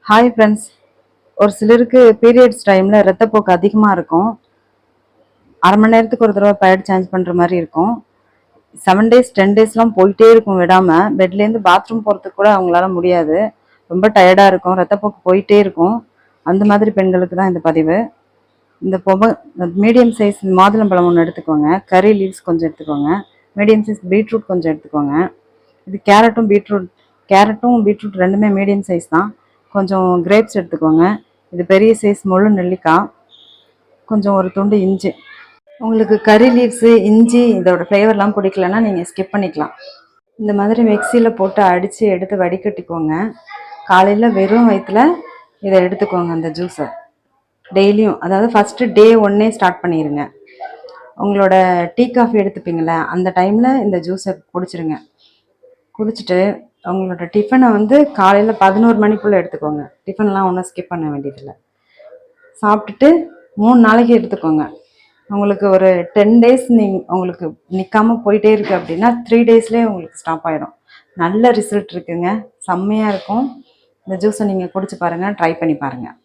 Hi friends. ஒரு சிலருக்கு periods டைமில் ரத்தப்போக்கு அதிகமாக இருக்கும். அரை மணி நேரத்துக்கு ஒரு தடவை பேட் சேஞ்ச் பண்ணுற மாதிரி இருக்கும். 7 டேஸ் 10 டேஸ்லாம் போயிட்டே இருக்கும் விடாமல். பெட்லேருந்து பாத்ரூம் போகிறதுக்கு கூட அவங்களால முடியாது. ரொம்ப டயர்டாக இருக்கும், ரத்தப்போக்கு போயிட்டே இருக்கும். அந்த மாதிரி பெண்களுக்கு தான் இந்த பதிவு. இந்த மீடியம் சைஸ் மாதுளம்பழம் ஒன்று எடுத்துக்கோங்க, கறி லீவ்ஸ் கொஞ்சம் எடுத்துக்கோங்க, மீடியம் சைஸ் பீட்ரூட் கொஞ்சம் எடுத்துக்கோங்க. இது கேரட்டும் பீட்ரூட் ரெண்டுமே மீடியம் சைஸ் தான். கொஞ்சம் கிரேப்ஸ் எடுத்துக்கோங்க. இது பெரிய சைஸ் முழு நெல்லிக்காய், கொஞ்சம் ஒரு துண்டு இஞ்சி. உங்களுக்கு கறி லீவ்ஸு இஞ்சி இதோட ஃப்ளேவர்லாம் பிடிக்கலன்னா நீங்கள் ஸ்கிப் பண்ணிக்கலாம். இந்த மாதிரி மிக்சியில் போட்டு அடித்து எடுத்து வடிகட்டிக்கோங்க. காலையில் வெறும் வயிற்றில் இதை எடுத்துக்கோங்க. அந்த ஜூஸை டெய்லியும், அதாவது ஃபஸ்ட்டு டே 1 ஸ்டார்ட் பண்ணிடுங்க. உங்களோட டீ காஃபி எடுத்துப்பீங்களே அந்த டைமில் இந்த ஜூஸை குடிச்சிருங்க. குடிச்சிட்டு அவங்களோட டிஃபனை காலையில் 11 மணிக்குள்ளே எடுத்துக்கோங்க. டிஃபன்லாம் ஒன்றும் ஸ்கிப் பண்ண வேண்டியதில்லை. சாப்பிட்டுட்டு 3 நாளைக்கு எடுத்துக்கோங்க. உங்களுக்கு ஒரு 10 டேஸ் உங்களுக்கு நிற்காமல் போயிட்டே இருக்குது அப்படின்னா 3 டேஸ்லேயே உங்களுக்கு ஸ்டாப் ஆகிடும். நல்ல ரிசல்ட் இருக்குங்க, செம்மையாக இருக்கும். இந்த ஜூஸை நீங்கள் குடிச்சு பாருங்கள், ட்ரை பண்ணி பாருங்கள்.